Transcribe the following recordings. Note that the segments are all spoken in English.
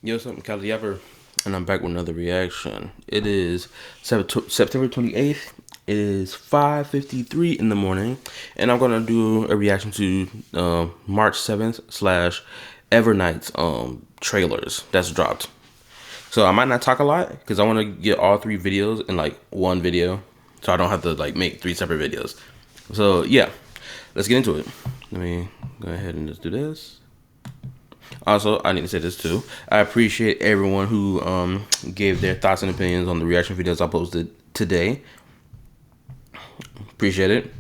Yo, what's up, KallaTheYapper, and I'm back with another reaction. It is September 28th. It is 5:53 in the morning, and I'm gonna do a reaction to March 7th slash Evernight's trailers that's dropped. So I might not talk a lot because I want to get all three videos in like one video, so I don't have to like make three separate videos. So yeah, let's get into it. Let me go ahead and just do this. Also, I need to say this too. I appreciate everyone who gave their thoughts and opinions on the reaction videos I posted today. Appreciate it.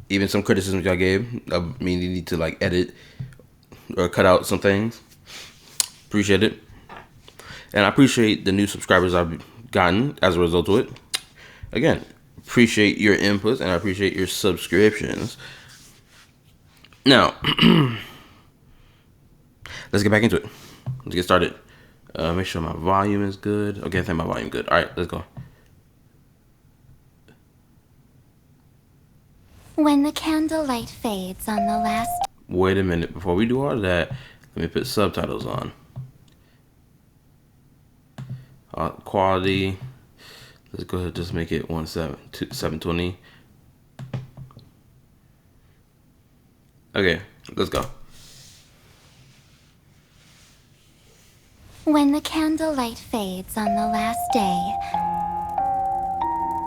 Even some criticisms y'all gave. I mean, you need to like edit or cut out some things. Appreciate it. And I appreciate the new subscribers I've gotten as a result of it. Again, appreciate your inputs and I appreciate your subscriptions. Now, let's get back into it. Let's get started. Make sure my volume is good. Okay, I think my volume good. All right, let's go. When the candlelight fades on the last... Wait a minute. Before we do all of that, let me put subtitles on. Quality. Let's go ahead and just make it 720. Okay, let's go. When the candlelight fades on the last day,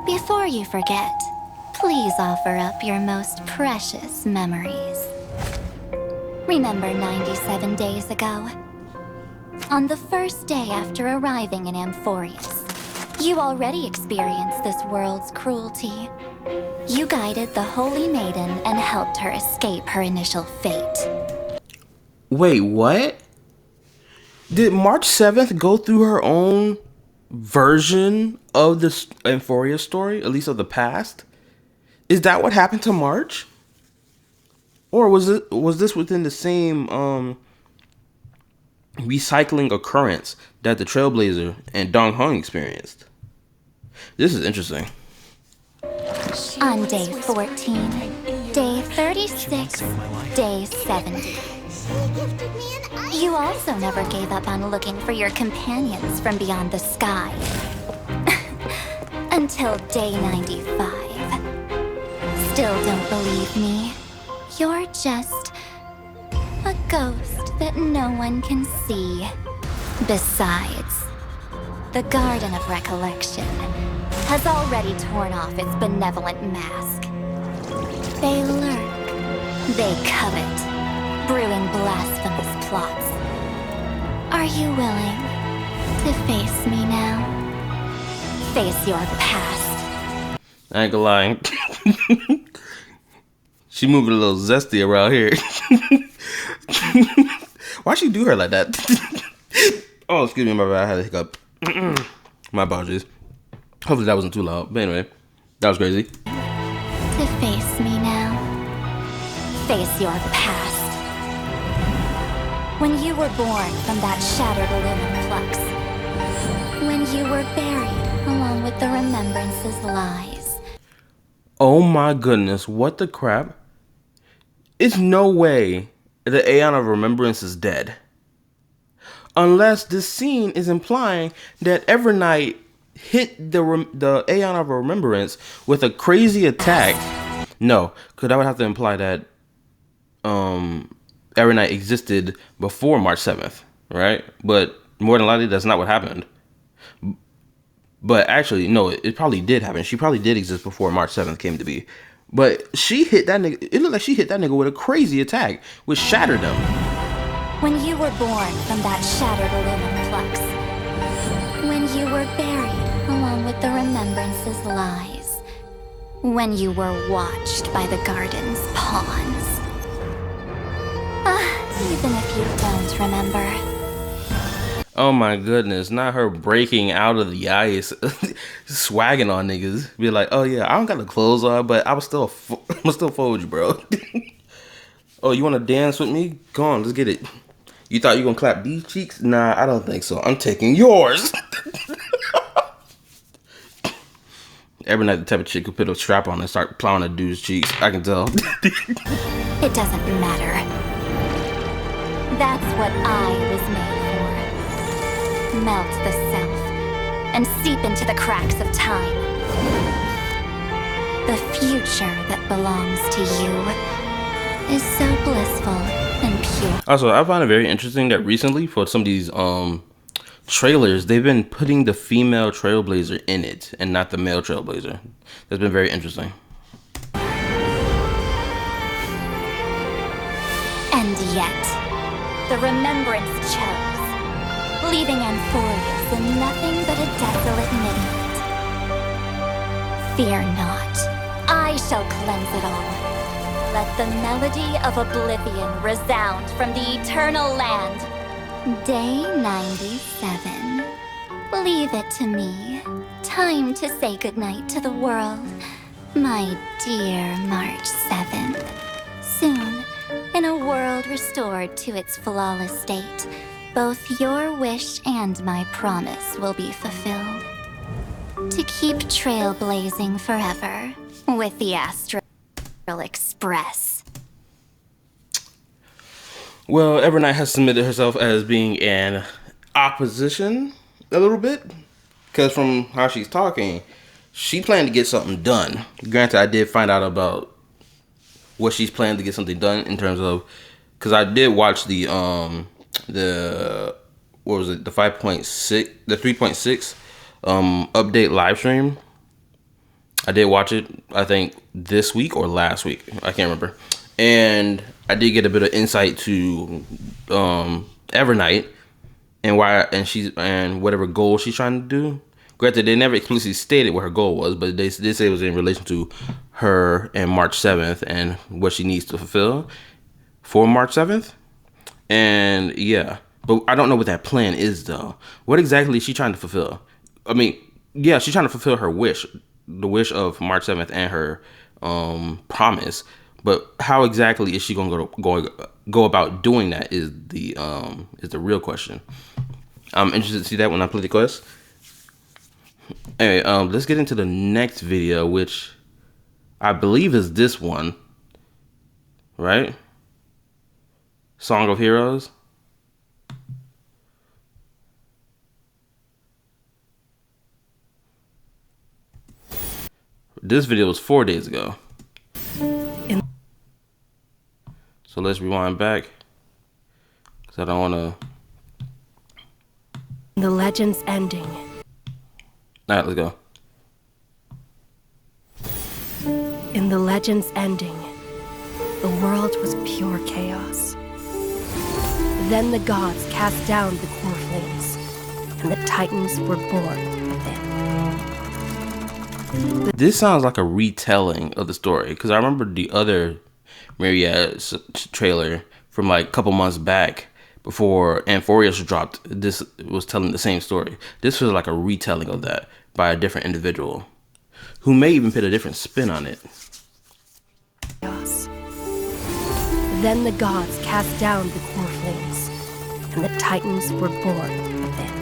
before you forget, please offer up your most precious memories. Remember 97 days ago? On the first day after arriving in Amphorius, you already experienced this world's cruelty. You guided the Holy Maiden and helped her escape her initial fate. Wait, what? Did March 7th go through her own version of this Amphorius story, at least of the past? Is that what happened to March? Or was this within the same recycling occurrence that the Trailblazer and Dong Hong experienced? This is interesting. On day 14, day 36, day 70. You also never gave up on looking for your companions from beyond the sky. Until day 95. Still don't believe me? You're just a ghost that no one can see. Besides, the Garden of Recollection has already torn off its benevolent mask. They lurk, they covet, brewing blasphemous plots. Are you willing to face me now? Face your past. I ain't gonna lie. She moving a little zesty around here. Why she do her like that? Oh, excuse me, my bad. I had a hiccup. My apologies. Hopefully that wasn't too loud. But anyway, that was crazy. To face me now. Face your past. When you were born from that shattered aluminum flux. When you were buried along with the remembrance's lies. Oh my goodness, what the crap? It's no way the Aeon of Remembrance is dead. Unless this scene is implying that Evernight hit the Aeon of Remembrance with a crazy attack. No, because that would have to imply that Evernight existed before March 7th, right? But more than likely, that's not what happened. But actually, no, it probably did happen. She probably did exist before March 7th came to be. But she hit that nigga. It looked like she hit that nigga with a crazy attack, which shattered him. When you were born from that shattered aluminum flux. When you were buried along with the remembrance's lies. When you were watched by the garden's pawns. Even if you don't remember. Oh my goodness, not her breaking out of the ice, swagging on niggas. Be like, oh yeah, I don't got the clothes on, but I'm still fold you, bro. Oh, you want to dance with me? Go on, let's get it. You thought you gonna clap these cheeks? Nah, I don't think so. I'm taking yours. Every night the type of chick who put a strap on and start plowing a dude's cheeks. I can tell. It doesn't matter. That's what I was made for. melt the self and seep into the cracks of time. The future that belongs to you is so blissful and pure. Also, I find it very interesting that recently for some of these trailers, they've been putting the female trailblazer in it and not the male trailblazer. That's been very interesting. And yet, the Remembrance chose, leaving Amphorius in nothing but a desolate midnight. Fear not, I shall cleanse it all. Let the melody of oblivion resound from the eternal land. Day 97. Leave it to me. Time to say goodnight to the world, my dear March 7th. Soon, in a world restored to its flawless state, both your wish and my promise will be fulfilled. To keep trailblazing forever with the Astral Express. Well, Evernight has submitted herself as being an opposition a little bit, because from how she's talking, she planned to get something done. Granted, I did find out about what she's planning to get something done in terms of, because I did watch the what was it, the 5.6, the 3.6 update live stream. I did watch it, I think this week or last week, I can't remember, and I did get a bit of insight to Evernight and why, and whatever goal she's trying to do. Granted, they never explicitly stated what her goal was, but they did say it was in relation to her and March 7th and what she needs to fulfill for March 7th. And yeah, but I don't know what that plan is though. What exactly is she trying to fulfill? I mean, yeah, she's trying to fulfill her wish, the wish of March 7th and her promise. But how exactly is she going to go about doing that is the real question. I'm interested to see that when I play the quest. Anyway, let's get into the next video, which I believe is this one, right? Song of Heroes. This video was 4 days ago. So let's rewind back, because I don't want to. The legend's ending. All right, let's go. In the legend's ending, the world was pure chaos. Then the gods cast down the core flames, and the titans were born within. This sounds like a retelling of the story, because I remember the other Myriad trailer from like a couple months back before Amphorius dropped. This was telling the same story. This was like a retelling of that by a different individual who may even put a different spin on it. Then the gods cast down the core flames, and the titans were born within.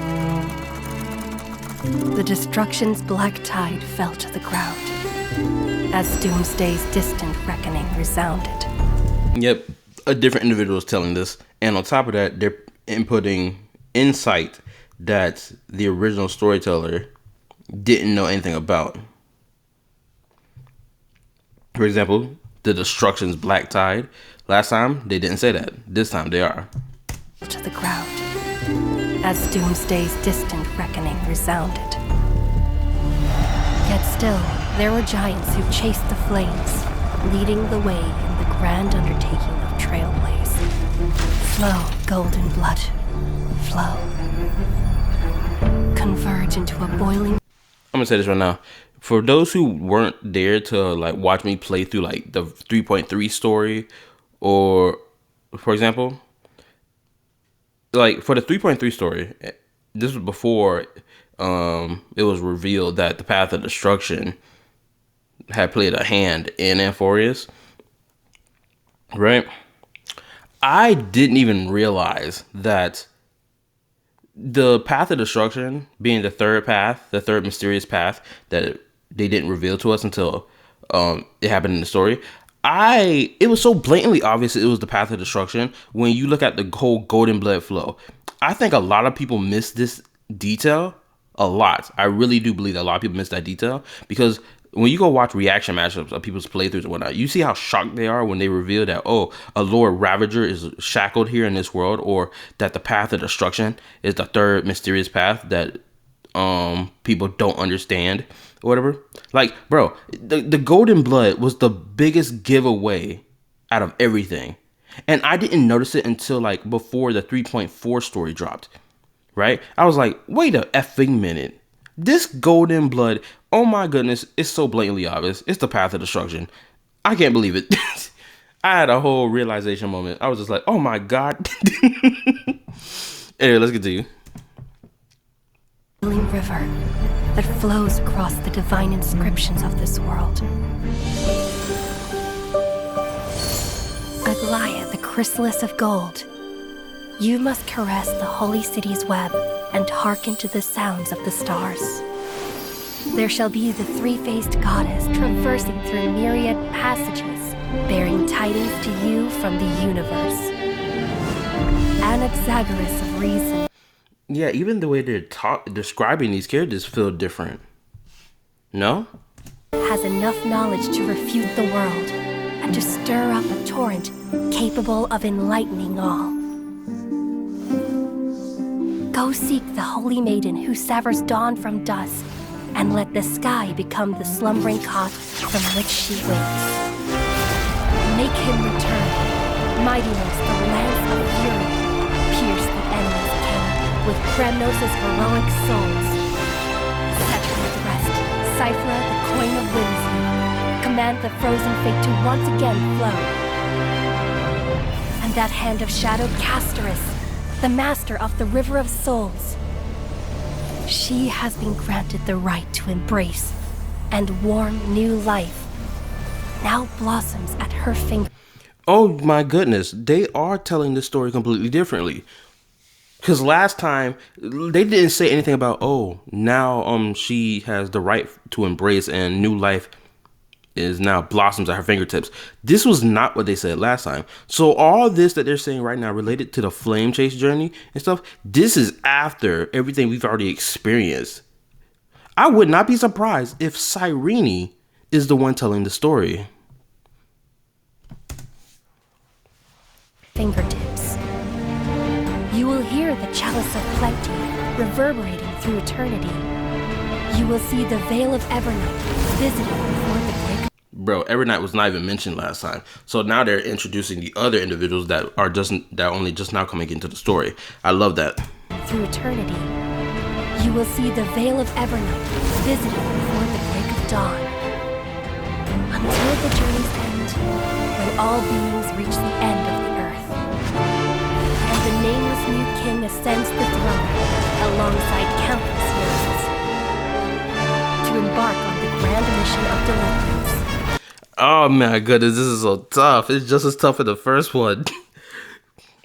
The destruction's black tide fell to the ground as Doomsday's distant reckoning resounded. Yep, a different individual is telling this, and on top of that, they're inputting insight that the original storyteller didn't know anything about. For example, the destruction's black tide. Last time, they didn't say that. This time, they are. To the ground as Doomsday's distant reckoning resounded. Yet still, there were giants who chased the flames, leading the way in the grand undertaking of Trailblaze. Flow, golden blood, flow. Converge into a boiling. I'm gonna say this right now. For those who weren't there to like watch me play through like the 3.3 story, or for example, like for the 3.3 story, this was before it was revealed that the Path of Destruction had played a hand in Amphorius, right? I didn't even realize that the Path of Destruction being the third path, the third mysterious path that they didn't reveal to us until it happened in the story. It was so blatantly obvious it was the Path of Destruction when you look at the whole golden blood flow. I think a lot of people miss detail a lot. I really do believe that a lot of people miss that detail, because when you go watch reaction matchups of people's playthroughs and whatnot, you see how shocked they are when they reveal that, oh, a Lord Ravager is shackled here in this world, or that the path of destruction is the third mysterious path that people don't understand or whatever. Like, bro, the golden blood was the biggest giveaway out of everything. And I didn't notice it until like before the 3.4 story dropped. Right? I was like, wait a effing minute. This golden blood, oh my goodness, it's so blatantly obvious. It's the path of destruction. I can't believe it. I had a whole realization moment. I was just like, oh my God. Anyway, let's continue. River that flows across the divine inscriptions of this world. Aglaia, the chrysalis of gold. You must caress the holy city's web and hearken to the sounds of the stars. There shall be the three-faced goddess traversing through myriad passages, bearing tidings to you from the universe. Anaxagoras of reason. Yeah, even the way they're describing these characters feel different. No? Has enough knowledge to refute the world and to stir up a torrent capable of enlightening all. Go seek the holy maiden who severs dawn from dusk, and let the sky become the slumbering cot from which she wakes. Make him return, mightiness, the lance of fury, pierce the enemy's king with Kremnos' heroic souls. Set her at rest, Cyphra, the coin of whimsy, command the frozen fate to once again flow. And that hand of shadowed Castorus, the master of the River of Souls. She has been granted the right to embrace and warm new life. Now blossoms at her finger. Oh my goodness, they are telling the story completely differently. Because last time, they didn't say anything about, oh, now she has the right to embrace and new life is now blossoms at her fingertips. This was not what they said last time. So all this that they're saying right now related to the flame chase journey and stuff, this is after everything we've already experienced. I would not be surprised if Cyrene is the one telling the story. Fingertips. You will hear the chalice of plenty reverberating through eternity. You will see the veil of Evernight visiting before the break. Bro, Evernight was not even mentioned last time. So now they're introducing the other individuals that are only just now coming into the story. I love that. Through eternity, you will see the veil of Evernight visiting before the break of dawn. Until the journey's end, when all beings reach the end of the earth. And the nameless new king ascends the throne alongside countless heroes to embark on the grand mission of deliverance. Oh my goodness, this is so tough. It's just as tough as the first one.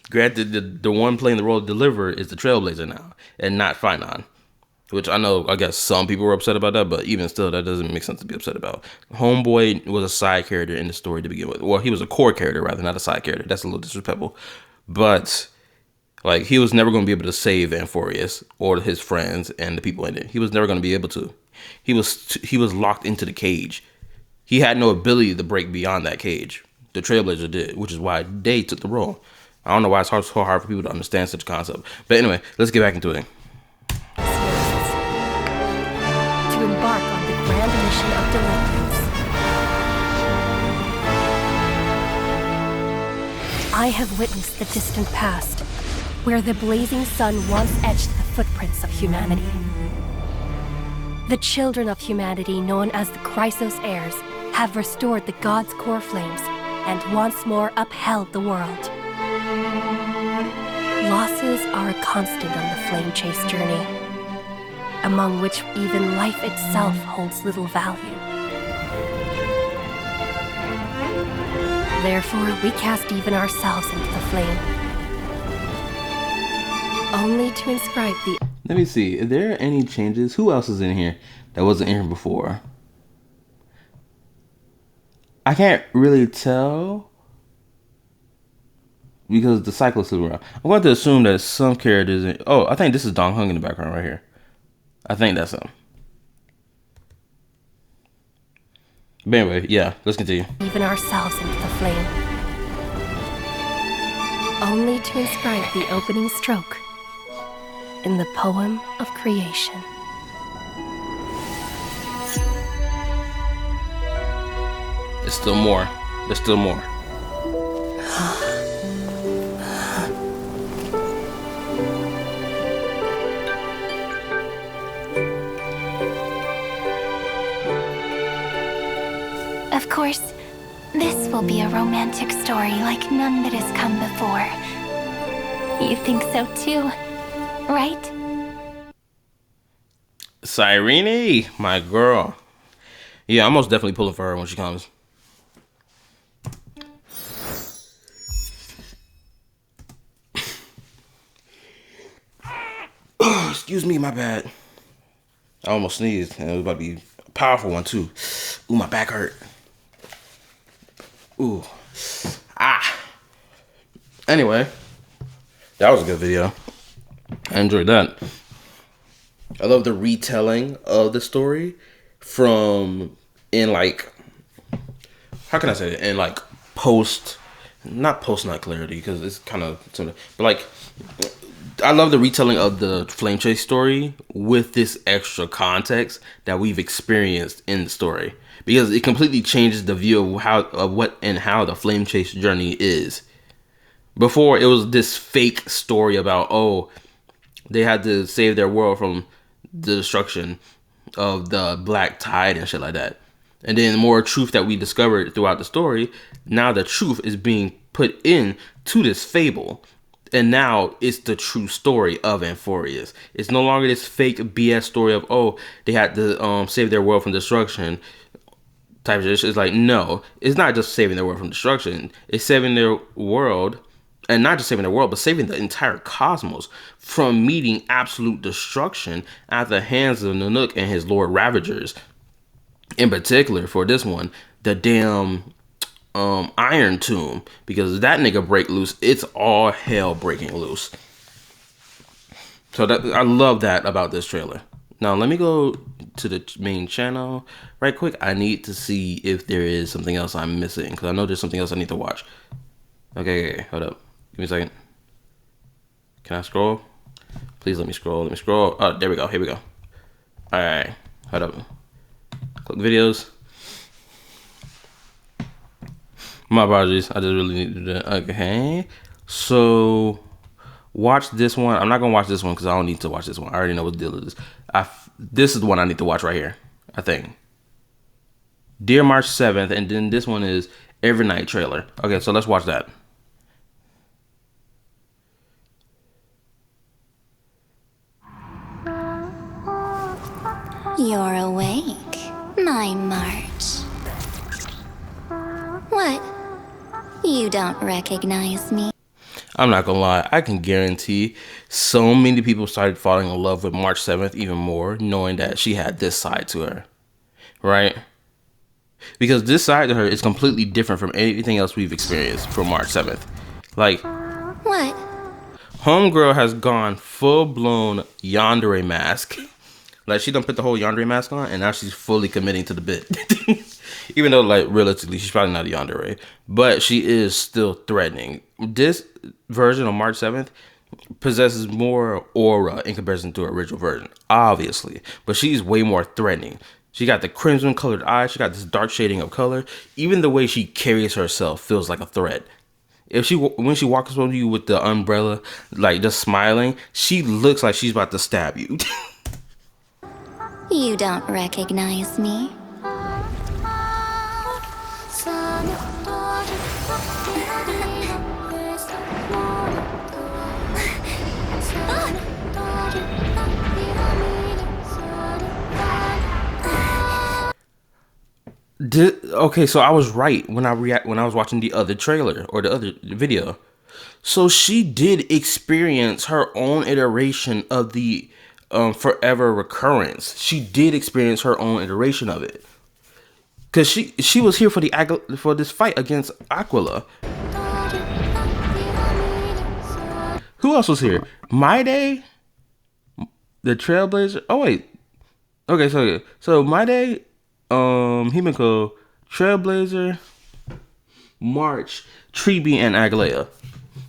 Granted, the one playing the role of Deliverer is the Trailblazer now, and not Finon. Which I guess some people were upset about that, but even still, that doesn't make sense to be upset about. Homeboy was a side character in the story to begin with. Well, he was a core character rather, not a side character. That's a little disrespectful. But, like, he was never going to be able to save Amphorius or his friends and the people in it. He was never going to be able to. He was locked into the cage. He had no ability to break beyond that cage. The Trailblazer did, which is why they took the role. I don't know why it's so hard for people to understand such a concept. But anyway, let's get back into it. To embark on the grand mission of deliverance. I have witnessed the distant past, where the blazing sun once etched the footprints of humanity. The children of humanity, known as the Chrysos heirs, have restored the gods' core flames and once more upheld the world. Losses are a constant on the flame chase journey, among which even life itself holds little value. Therefore, we cast even ourselves into the flame, only to inscribe the... Let me see. Are there any changes? Who else is in here that wasn't in here before? I can't really tell. because the cyclist is around. I'm going to assume that some characters. Oh, I think this is Dong Hung in the background right here. I think that's him. But anyway, yeah, let's continue. Even ourselves into the flame. Only to inscribe the opening stroke in the poem of creation. There's still more. There's still more. Of course, this will be a romantic story like none that has come before. You think so too, right? Cyrene, my girl. Yeah, I'm most definitely pulling for her when she comes. Excuse me, my bad. I almost sneezed, and it was about to be a powerful one too. Ooh, my back hurt. Ooh. Ah. Anyway, that was a good video. I enjoyed that. I love the retelling of the story from in like, how can I say it? In like not post night clarity, because it's kind of similar, but like, I love the retelling of the flame chase story with this extra context that we've experienced in the story, because it completely changes the view of what and how the flame chase journey is. Before, it was this fake story about, oh, they had to save their world from the destruction of the black tide and shit like that. And then the more truth that we discovered throughout the story, now the truth is being put in to this fable. And now it's the true story of Amphorius. It's no longer this fake BS story of, oh, they had to save their world from destruction type of shit. It's like, no, it's not just saving their world from destruction. It's saving their world, and not just saving the world, but saving the entire cosmos from meeting absolute destruction at the hands of Nanook and his Lord Ravagers. In particular, for this one, the damn Iron Tomb, because that nigga break loose, it's all hell breaking loose. So that, I love that about this trailer. Now let me go to the main channel right quick. I need to see if there is something else I'm missing, because I know there's something else I need to watch. Okay, hold up. Give me a second. Can I scroll? Please let me scroll. Let me scroll. Oh, there we go. Here we go. All right. Hold up. Click videos. My apologies. I just really need to do that. Okay. So, watch this one. I'm not going to watch this one because I don't need to watch this one. I already know what the deal is. This is the one I need to watch right here, I think. Dear March 7th. And then this one is Evernight trailer. Okay, so let's watch that. You're awake, my March. What? You don't recognize me? I'm not gonna lie, I can guarantee so many people started falling in love with March 7th even more, knowing that she had this side to her, right? Because this side to her is completely different from anything else we've experienced from March 7th. Like, What? Homegirl has gone full-blown yandere mask. Like, she done put the whole yandere mask on, and now she's fully committing to the bit. Even though, like, realistically, she's probably not a yandere, but she is still threatening. This version of March 7th possesses more aura in comparison to her original version, obviously, but she's way more threatening. She got the crimson colored eyes. She got this dark shading of color. Even the way she carries herself feels like a threat. When she walks up on you with the umbrella, like just smiling, she looks like she's about to stab you. You don't recognize me? Okay, so I was right when I was watching the other trailer or the other video. So she did experience her own iteration of the forever recurrence. She did experience her own iteration of it, because she was here for this fight against Aquila. Who else was here? My Day, the Trailblazer. Oh wait. Okay, so My Day, Himiko, Trailblazer, March, Treeby, and Agalea.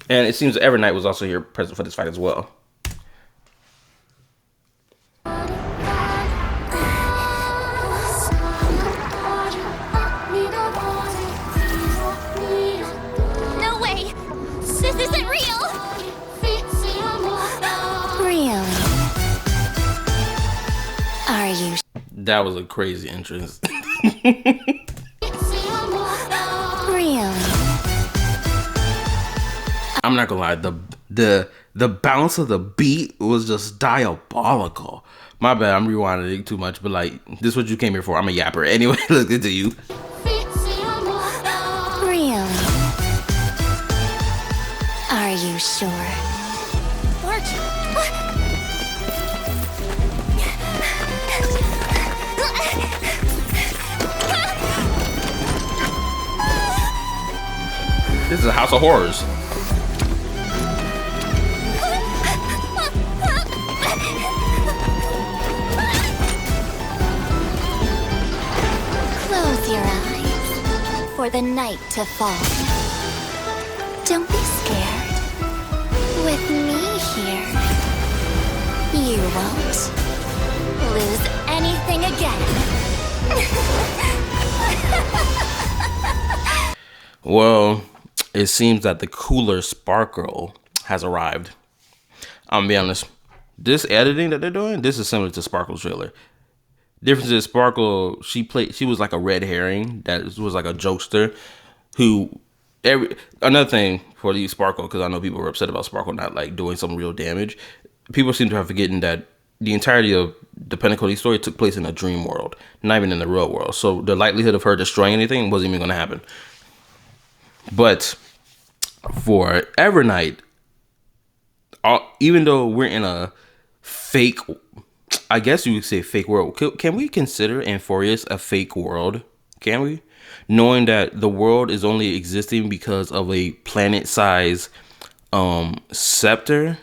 And it seems Evernight was also here present for this fight as well. No way! This isn't real! Really? Are you? That was a crazy entrance. Really? I'm not gonna lie, the bounce of the beat was just diabolical. My bad, I'm rewinding too much, but like, this is what you came here for. I'm a yapper. Anyway, let's get to you. Really? Are you sure? March! This is a house of horrors. Close your eyes for the night to fall. Don't be scared. With me here, you won't lose anything again. Well, it seems that the cooler Sparkle has arrived. I'm gonna be honest. This editing that they're doing, this is similar to Sparkle's trailer. Difference is Sparkle, she was like a red herring that was like a jokester who another thing for these Sparkle, because I know people were upset about Sparkle not like doing some real damage. People seem to have forgotten that the entirety of the Pentacoli story took place in a dream world, not even in the real world. So the likelihood of her destroying anything wasn't even gonna happen. But for Evernight, even though we're in a fake, I guess you would say fake world, can we consider Amphorius a fake world? Can we? Knowing that the world is only existing because of a planet-sized scepter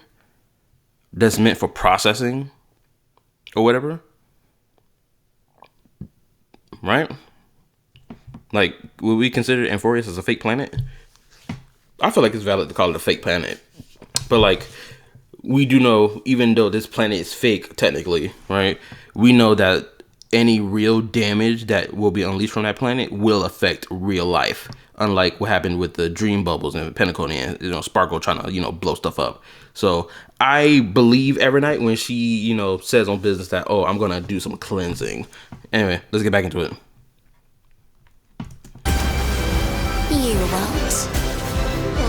that's meant for processing or whatever, right? Like, would we consider Amphorius as a fake planet? I feel like it's valid to call it a fake planet. But, like, we do know, even though this planet is fake, technically, right? We know that any real damage that will be unleashed from that planet will affect real life. Unlike what happened with the dream bubbles and Pentacoli and, Sparkle trying to, blow stuff up. So, I believe Evernight when she, says on business that, oh, I'm going to do some cleansing. Anyway, let's get back into it. You won't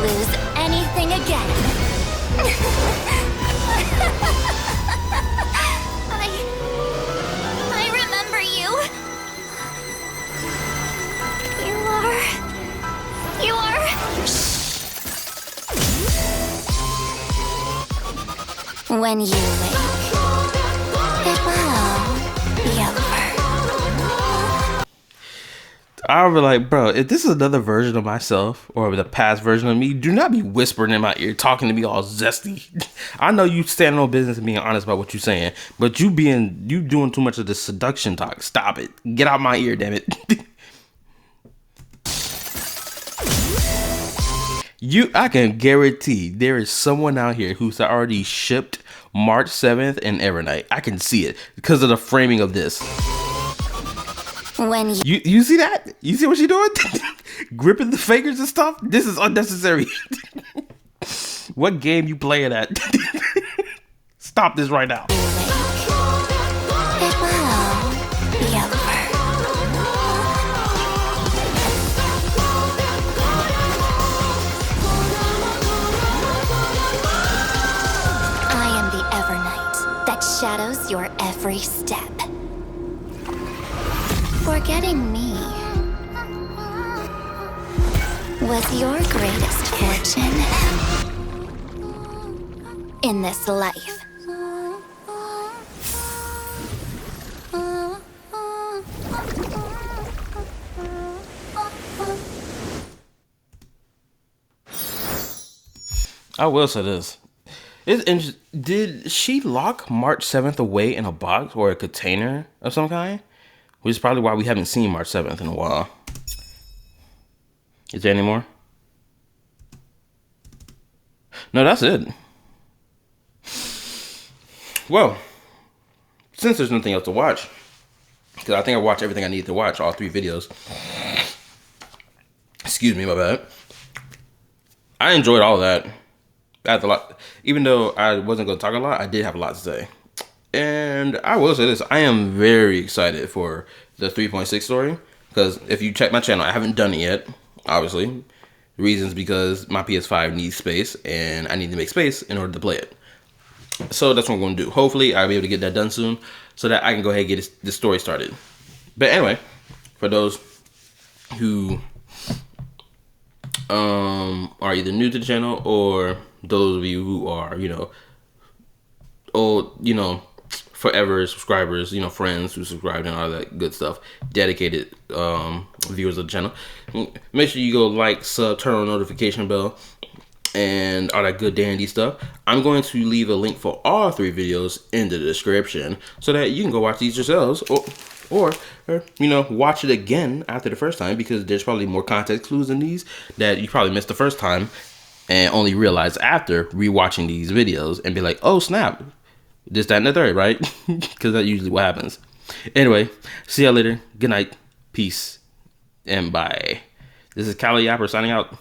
lose anything again. I remember you. You are. When you wake, it will all be over. I was like, bro, if this is another version of myself or the past version of me, do not be whispering in my ear, talking to me all zesty. I know you standing on business and being honest about what you're saying, but you doing too much of this seduction talk. Stop it. Get out my ear, damn it. I can guarantee there is someone out here who's already shipped March 7th and Evernight. I can see it because of the framing of this. When You see that? You see what she doing? Gripping the fingers and stuff? This is unnecessary. What game you playing at? Stop this right now. it will all be over. I am the Evernight that shadows your every step. Forgetting me was your greatest fortune in this life. I will say this. Did she lock March 7th away in a box or a container of some kind? Which is probably why we haven't seen March 7th in a while. Is there any more? No, that's it. Well, since there's nothing else to watch, because I think I watched everything I need to watch, all 3 videos. Excuse me, my bad. I enjoyed all that. I had a lot. Even though I wasn't going to talk a lot, I did have a lot to say. And I will say this, I am very excited for the 3.6 story. Because if you check my channel, I haven't done it yet, obviously. Reasons because my PS5 needs space, and I need to make space in order to play it. So that's what I'm going to do. Hopefully, I'll be able to get that done soon, so that I can go ahead and get this story started. But anyway, for those who are either new to the channel, or those of you who are, old, forever subscribers, friends who subscribe and all that good stuff, dedicated viewers of the channel, make sure you go like, sub, turn on the notification bell, and all that good dandy stuff. I'm going to leave a link for all 3 videos in the description so that you can go watch these yourselves, or watch it again after the first time, because there's probably more context clues in these that you probably missed the first time and only realize after rewatching these videos and be like, oh snap, this, that, and the third, right? Because that's usually what happens. Anyway, see y'all later. Good night, peace, and bye. This is KallaTheYapper signing out.